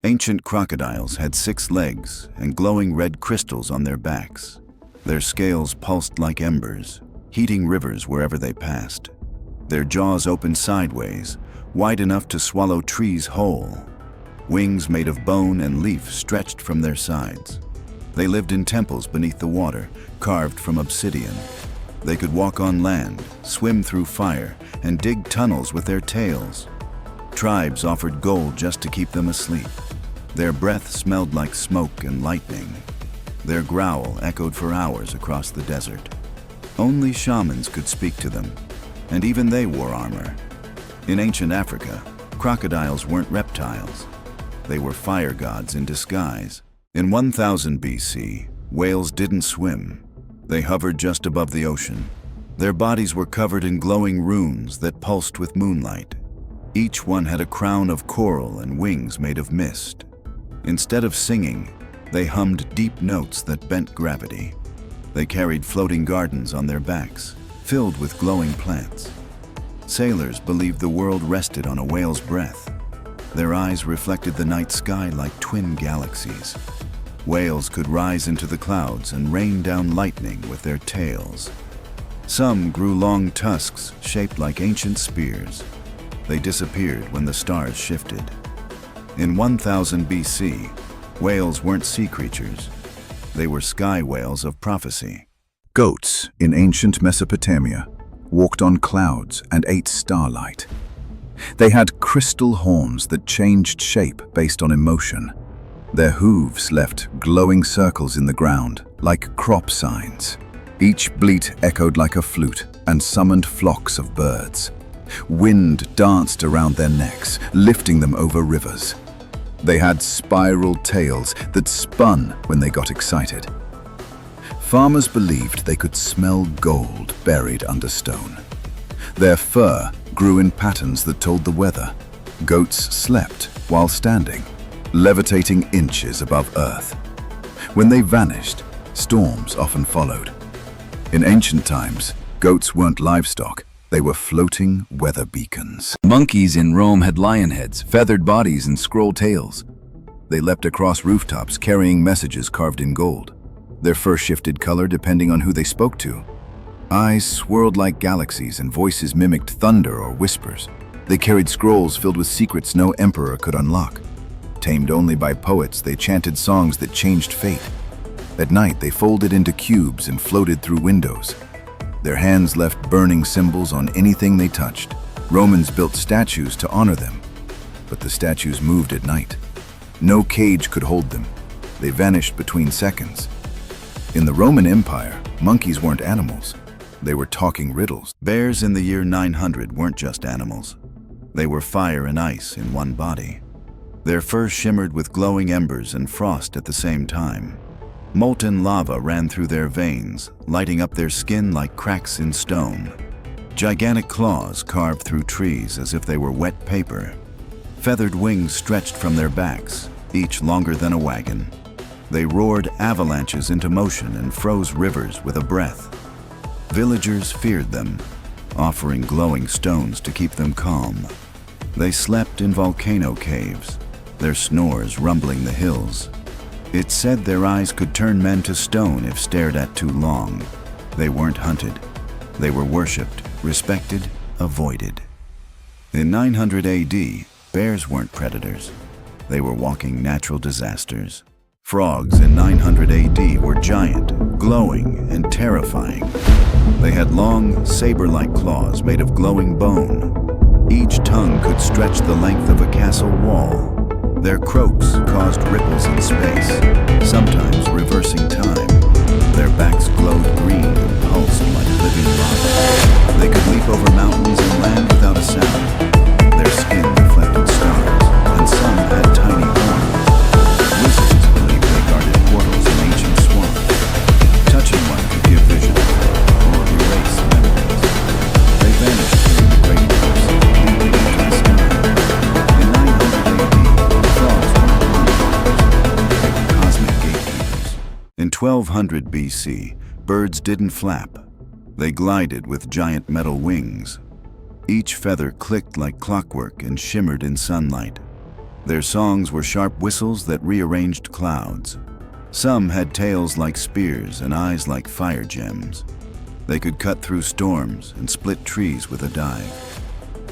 Ancient crocodiles had 6 legs and glowing red crystals on their backs. Their scales pulsed like embers, heating rivers wherever they passed. Their jaws opened sideways, wide enough to swallow trees whole. Wings made of bone and leaf stretched from their sides. They lived in temples beneath the water, carved from obsidian. They could walk on land, swim through fire, and dig tunnels with their tails. Tribes offered gold just to keep them asleep. Their breath smelled like smoke and lightning. Their growl echoed for hours across the desert. Only shamans could speak to them, and even they wore armor. In ancient Africa, crocodiles weren't reptiles. They were fire gods in disguise. In 1000 BC, whales didn't swim. They hovered just above the ocean. Their bodies were covered in glowing runes that pulsed with moonlight. Each one had a crown of coral and wings made of mist. Instead of singing, they hummed deep notes that bent gravity. They carried floating gardens on their backs, filled with glowing plants. Sailors believed the world rested on a whale's breath. Their eyes reflected the night sky like twin galaxies. Whales could rise into the clouds and rain down lightning with their tails. Some grew long tusks shaped like ancient spears. They disappeared when the stars shifted. In 1000 BC, whales weren't sea creatures. They were sky whales of prophecy. Goats in ancient Mesopotamia walked on clouds and ate starlight. They had crystal horns that changed shape based on emotion. Their hooves left glowing circles in the ground, like crop signs. Each bleat echoed like a flute and summoned flocks of birds. Wind danced around their necks, lifting them over rivers. They had spiral tails that spun when they got excited. Farmers believed they could smell gold buried under stone. Their fur grew in patterns that told the weather. Goats slept while standing, levitating inches above earth. When they vanished, storms often followed. In ancient times, goats weren't livestock. They were floating weather beacons. Monkeys in Rome had lion heads, feathered bodies, and scroll tails. They leapt across rooftops carrying messages carved in gold. Their fur shifted color depending on who they spoke to. Eyes swirled like galaxies and voices mimicked thunder or whispers. They carried scrolls filled with secrets no emperor could unlock. Tamed only by poets, they chanted songs that changed fate. At night, they folded into cubes and floated through windows. Their hands left burning symbols on anything they touched. Romans built statues to honor them, but the statues moved at night. No cage could hold them. They vanished between seconds. In the Roman Empire, monkeys weren't animals. They were talking riddles. Bears in the year 900 weren't just animals. They were fire and ice in one body. Their fur shimmered with glowing embers and frost at the same time. Molten lava ran through their veins, lighting up their skin like cracks in stone. Gigantic claws carved through trees as if they were wet paper. Feathered wings stretched from their backs, each longer than a wagon. They roared avalanches into motion and froze rivers with a breath. Villagers feared them, offering glowing stones to keep them calm. They slept in volcano caves, their snores rumbling the hills. It's said their eyes could turn men to stone if stared at too long. They weren't hunted. They were worshipped, respected, avoided. In 900 AD, bears weren't predators. They were walking natural disasters. Frogs in 900 AD were giant, glowing, and terrifying. They had long, saber-like claws made of glowing bone. Each tongue could stretch the length of a castle wall. Their croaks caused ripples in space, sometimes reversing time. Their backs glowed green and pulsed like living lava. They could leap over mountains and land without a sound. Their skin reflected stars, and some had tiny horns. Wizards believed they guarded portals in ancient swamps. Touching one could give vision or erase memories. They vanished during the Great Wars, leaping into the sky. In 900 AD, frogs weren't monsters. They were cosmic gatekeepers. In 1200 BC, birds didn't flap. They glided with giant metal wings. Each feather clicked like clockwork and shimmered in sunlight. Their songs were sharp whistles that rearranged clouds. Some had tails like spears and eyes like fire gems. They could cut through storms and split trees with a dive.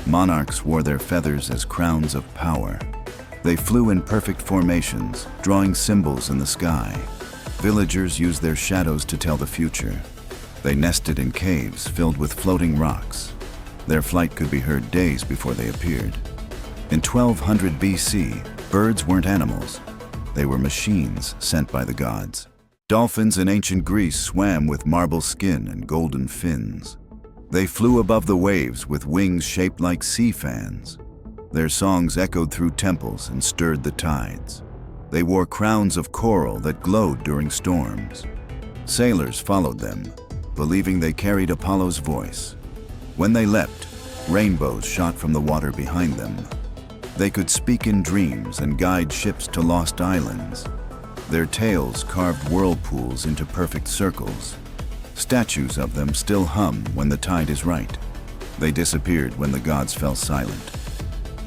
Monarchs wore their feathers as crowns of power. They flew in perfect formations, drawing symbols in the sky. Villagers used their shadows to tell the future. They nested in caves filled with floating rocks. Their flight could be heard days before they appeared. In 1200 BC, birds weren't animals. They were machines sent by the gods. Dolphins in ancient Greece swam with marble skin and golden fins. They flew above the waves with wings shaped like sea fans. Their songs echoed through temples and stirred the tides. They wore crowns of coral that glowed during storms. Sailors followed them, believing they carried Apollo's voice. When they leapt, rainbows shot from the water behind them. They could speak in dreams and guide ships to lost islands. Their tails carved whirlpools into perfect circles. Statues of them still hum when the tide is right. They disappeared when the gods fell silent.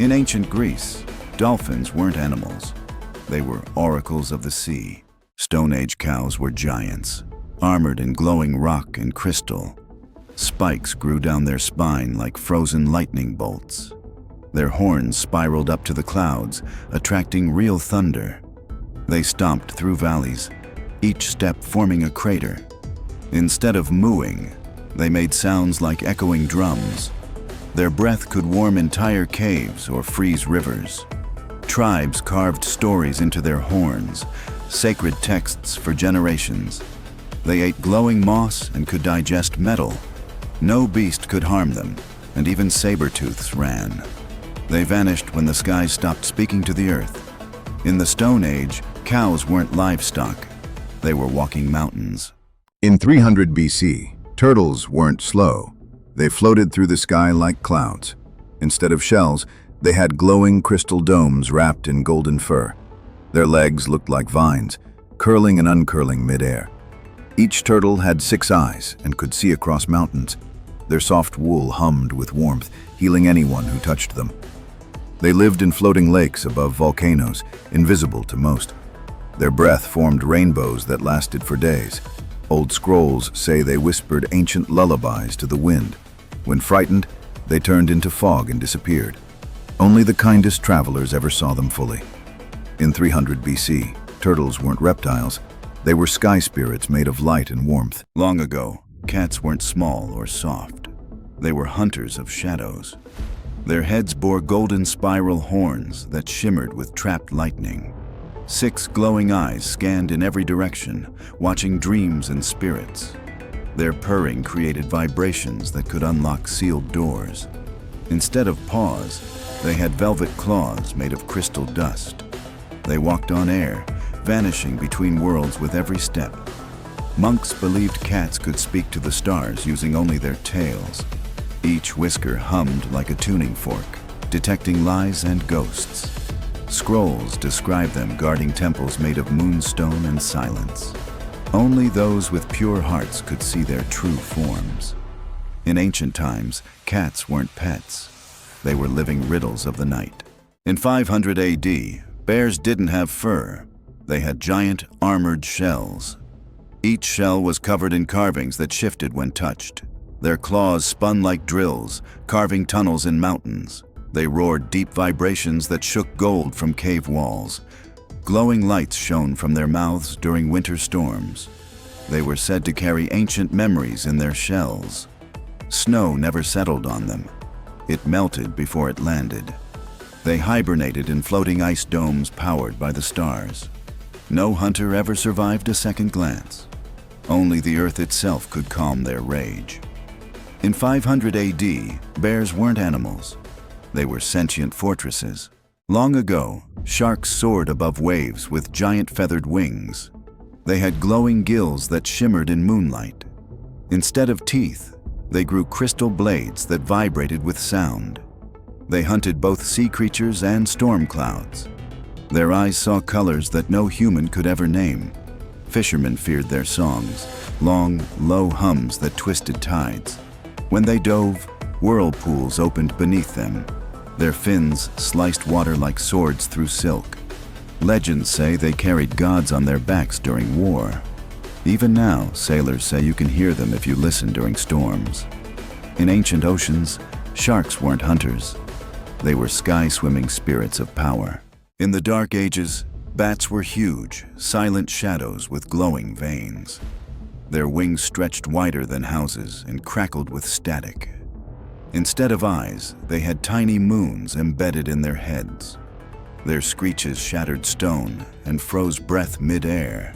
In ancient Greece, dolphins weren't animals. They were oracles of the sea. Stone Age cows were giants, armored in glowing rock and crystal. Spikes grew down their spine like frozen lightning bolts. Their horns spiraled up to the clouds, attracting real thunder. They stomped through valleys, each step forming a crater. Instead of mooing, they made sounds like echoing drums. Their breath could warm entire caves or freeze rivers. Tribes carved stories into their horns, sacred texts for generations. They ate glowing moss and could digest metal. No beast could harm them, and even saber-tooths ran. They vanished when the skies stopped speaking to the earth. In the Stone Age, cows weren't livestock. They were walking mountains. In 300 BC, turtles weren't slow. They floated through the sky like clouds. Instead of shells, they had glowing crystal domes wrapped in golden fur. Their legs looked like vines, curling and uncurling midair. Each turtle had 6 eyes and could see across mountains. Their soft wool hummed with warmth, healing anyone who touched them. They lived in floating lakes above volcanoes, invisible to most. Their breath formed rainbows that lasted for days. Old scrolls say they whispered ancient lullabies to the wind. When frightened, they turned into fog and disappeared. Only the kindest travelers ever saw them fully. In 300 BC, turtles weren't reptiles. They were sky spirits made of light and warmth. Long ago, cats weren't small or soft. They were hunters of shadows. Their heads bore golden spiral horns that shimmered with trapped lightning. 6 glowing eyes scanned in every direction, watching dreams and spirits. Their purring created vibrations that could unlock sealed doors. Instead of paws, they had velvet claws made of crystal dust. They walked on air, vanishing between worlds with every step. Monks believed cats could speak to the stars using only their tails. Each whisker hummed like a tuning fork, detecting lies and ghosts. Scrolls describe them guarding temples made of moonstone and silence. Only those with pure hearts could see their true forms. In ancient times, cats weren't pets. They were living riddles of the night. In 500 AD, bears didn't have fur. They had giant, armored shells. Each shell was covered in carvings that shifted when touched. Their claws spun like drills, carving tunnels in mountains. They roared deep vibrations that shook gold from cave walls. Glowing lights shone from their mouths during winter storms. They were said to carry ancient memories in their shells. Snow never settled on them. It melted before it landed. They hibernated in floating ice domes powered by the stars. No hunter ever survived a second glance. Only the earth itself could calm their rage. In 500 AD, bears weren't animals. They were sentient fortresses. Long ago, sharks soared above waves with giant feathered wings. They had glowing gills that shimmered in moonlight. Instead of teeth, they grew crystal blades that vibrated with sound. They hunted both sea creatures and storm clouds. Their eyes saw colors that no human could ever name. Fishermen feared their songs, long, low hums that twisted tides. When they dove, whirlpools opened beneath them. Their fins sliced water like swords through silk. Legends say they carried gods on their backs during war. Even now, sailors say you can hear them if you listen during storms. In ancient oceans, sharks weren't hunters. They were sky-swimming spirits of power. In the Dark Ages, bats were huge, silent shadows with glowing veins. Their wings stretched wider than houses and crackled with static. Instead of eyes, they had tiny moons embedded in their heads. Their screeches shattered stone and froze breath mid-air.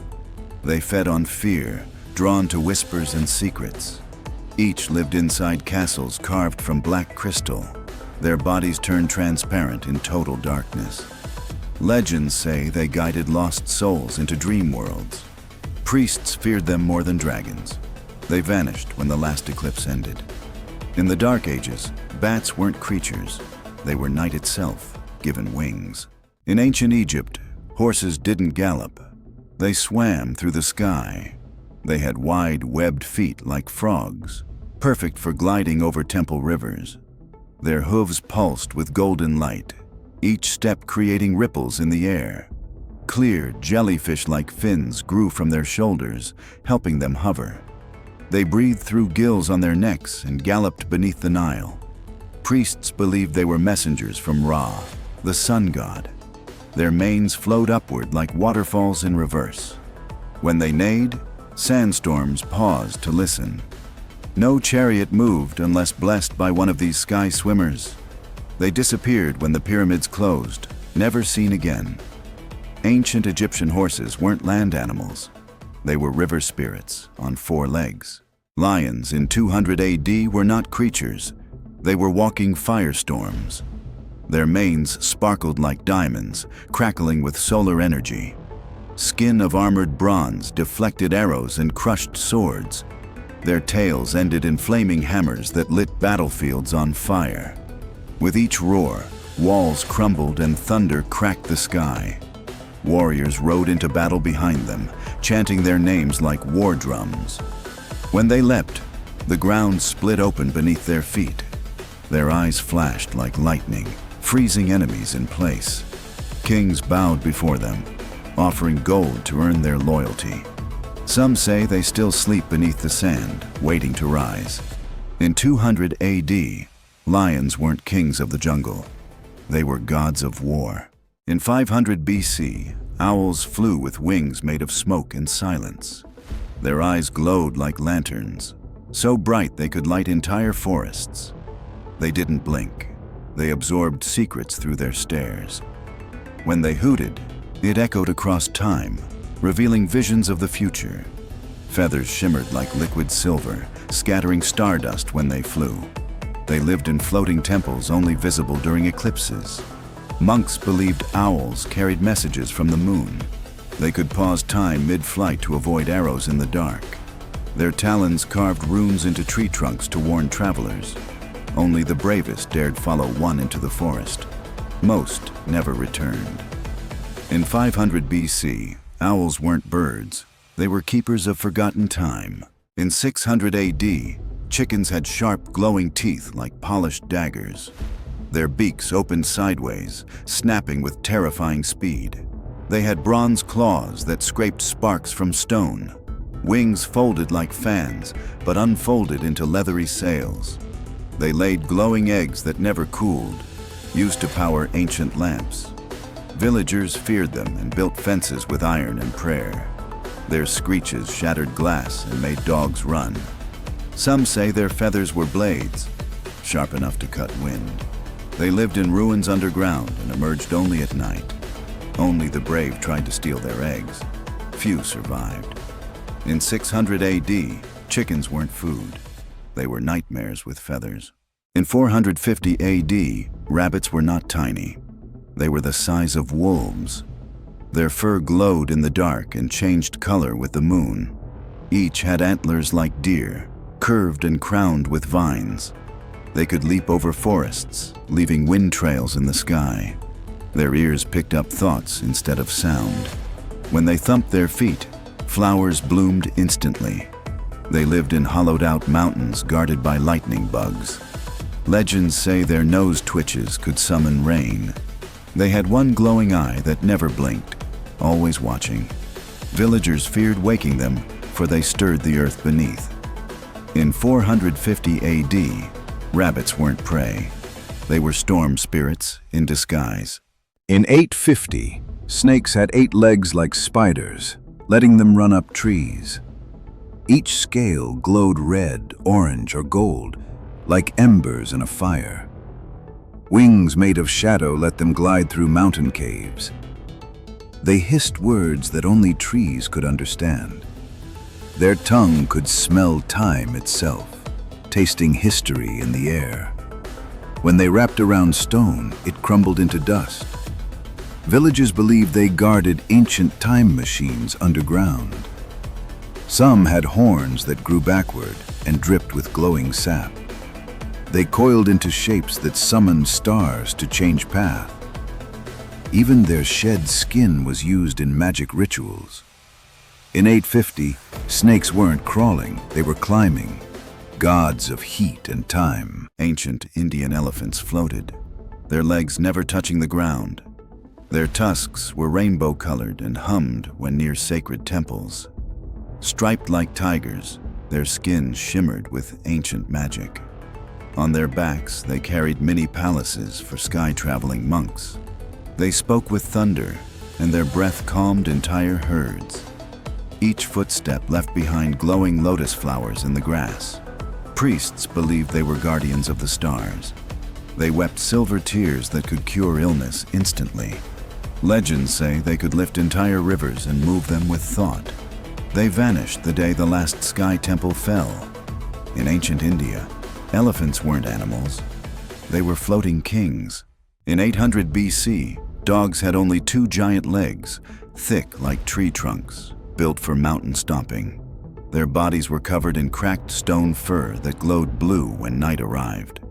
They fed on fear, drawn to whispers and secrets. Each lived inside castles carved from black crystal. Their bodies turned transparent in total darkness. Legends say they guided lost souls into dream worlds. Priests feared them more than dragons. They vanished when the last eclipse ended. In the Dark Ages, bats weren't creatures. They were night itself, given wings. In ancient Egypt, horses didn't gallop. They swam through the sky. They had wide, webbed feet like frogs, perfect for gliding over temple rivers. Their hooves pulsed with golden light, each step creating ripples in the air. Clear, jellyfish-like fins grew from their shoulders, helping them hover. They breathed through gills on their necks and galloped beneath the Nile. Priests believed they were messengers from Ra, the sun god. Their manes flowed upward like waterfalls in reverse. When they neighed, sandstorms paused to listen. No chariot moved unless blessed by one of these sky swimmers. They disappeared when the pyramids closed, never seen again. Ancient Egyptian horses weren't land animals. They were river spirits on 4 legs. Lions in 200 AD were not creatures. They were walking firestorms. Their manes sparkled like diamonds, crackling with solar energy. Skin of armored bronze deflected arrows and crushed swords. Their tails ended in flaming hammers that lit battlefields on fire. With each roar, walls crumbled and thunder cracked the sky. Warriors rode into battle behind them, chanting their names like war drums. When they leapt, the ground split open beneath their feet. Their eyes flashed like lightning, freezing enemies in place. Kings bowed before them, offering gold to earn their loyalty. Some say they still sleep beneath the sand, waiting to rise. In 200 AD, lions weren't kings of the jungle. They were gods of war. In 500 BC, owls flew with wings made of smoke and silence. Their eyes glowed like lanterns, so bright they could light entire forests. They didn't blink. They absorbed secrets through their stares. When they hooted, it echoed across time, revealing visions of the future. Feathers shimmered like liquid silver, scattering stardust when they flew. They lived in floating temples only visible during eclipses. Monks believed owls carried messages from the moon. They could pause time mid-flight to avoid arrows in the dark. Their talons carved runes into tree trunks to warn travelers. Only the bravest dared follow one into the forest. Most never returned. In 500 BC, owls weren't birds. They were keepers of forgotten time. In 600 AD, chickens had sharp, glowing teeth like polished daggers. Their beaks opened sideways, snapping with terrifying speed. They had bronze claws that scraped sparks from stone. Wings folded like fans, but unfolded into leathery sails. They laid glowing eggs that never cooled, used to power ancient lamps. Villagers feared them and built fences with iron and prayer. Their screeches shattered glass and made dogs run. Some say their feathers were blades, sharp enough to cut wind. They lived in ruins underground and emerged only at night. Only the brave tried to steal their eggs. Few survived. In 600 AD, chickens weren't food. They were nightmares with feathers. In 450 AD, rabbits were not tiny. They were the size of wolves. Their fur glowed in the dark and changed color with the moon. Each had antlers like deer, curved and crowned with vines. They could leap over forests, leaving wind trails in the sky. Their ears picked up thoughts instead of sound. When they thumped their feet, flowers bloomed instantly. They lived in hollowed-out mountains guarded by lightning bugs. Legends say their nose twitches could summon rain. They had one glowing eye that never blinked, always watching. Villagers feared waking them, for they stirred the earth beneath. In 450 AD, rabbits weren't prey. They were storm spirits in disguise. In 850, snakes had 8 legs like spiders, letting them run up trees. Each scale glowed red, orange, or gold, like embers in a fire. Wings made of shadow let them glide through mountain caves. They hissed words that only trees could understand. Their tongue could smell time itself, tasting history in the air. When they wrapped around stone, it crumbled into dust. Villagers believed they guarded ancient time machines underground. Some had horns that grew backward and dripped with glowing sap. They coiled into shapes that summoned stars to change path. Even their shed skin was used in magic rituals. In 850, snakes weren't crawling, they were climbing, gods of heat and time. Ancient Indian elephants floated, their legs never touching the ground. Their tusks were rainbow-colored and hummed when near sacred temples. Striped like tigers, their skin shimmered with ancient magic. On their backs, they carried mini palaces for sky-traveling monks. They spoke with thunder, and their breath calmed entire herds. Each footstep left behind glowing lotus flowers in the grass. Priests believed they were guardians of the stars. They wept silver tears that could cure illness instantly. Legends say they could lift entire rivers and move them with thought. They vanished the day the last sky temple fell. In ancient India, elephants weren't animals. They were floating kings. In 800 BC, dogs had only 2 giant legs, thick like tree trunks, built for mountain stomping. Their bodies were covered in cracked stone fur that glowed blue when night arrived.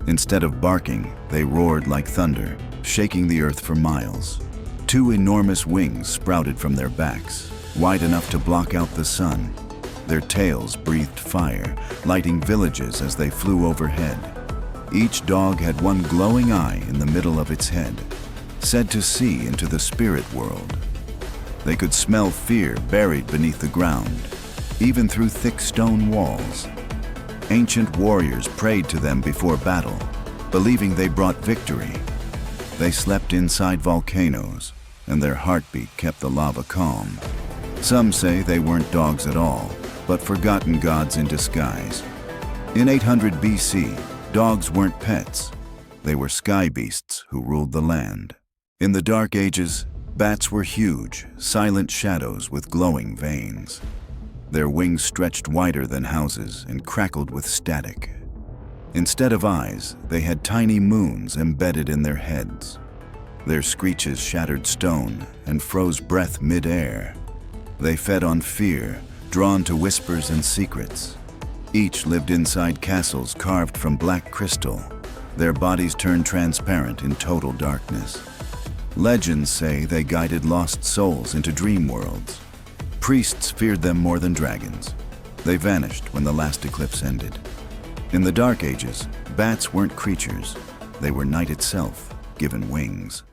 Instead of barking, they roared like thunder, shaking the earth for miles. 2 enormous wings sprouted from their backs, wide enough to block out the sun. Their tails breathed fire, lighting villages as they flew overhead. Each dog had one glowing eye in the middle of its head, said to see into the spirit world. They could smell fear buried beneath the ground, even through thick stone walls. Ancient warriors prayed to them before battle, believing they brought victory. They slept inside volcanoes, and their heartbeat kept the lava calm. Some say they weren't dogs at all, but forgotten gods in disguise. In 800 BC, dogs weren't pets. They were sky beasts who ruled the land. In the Dark Ages, bats were huge, silent shadows with glowing veins. Their wings stretched wider than houses and crackled with static. Instead of eyes, they had tiny moons embedded in their heads. Their screeches shattered stone and froze breath mid-air. They fed on fear, drawn to whispers and secrets. Each lived inside castles carved from black crystal. Their bodies turned transparent in total darkness. Legends say they guided lost souls into dream worlds. Priests feared them more than dragons. They vanished when the last eclipse ended. In the Dark Ages, bats weren't creatures. They were night itself, given wings.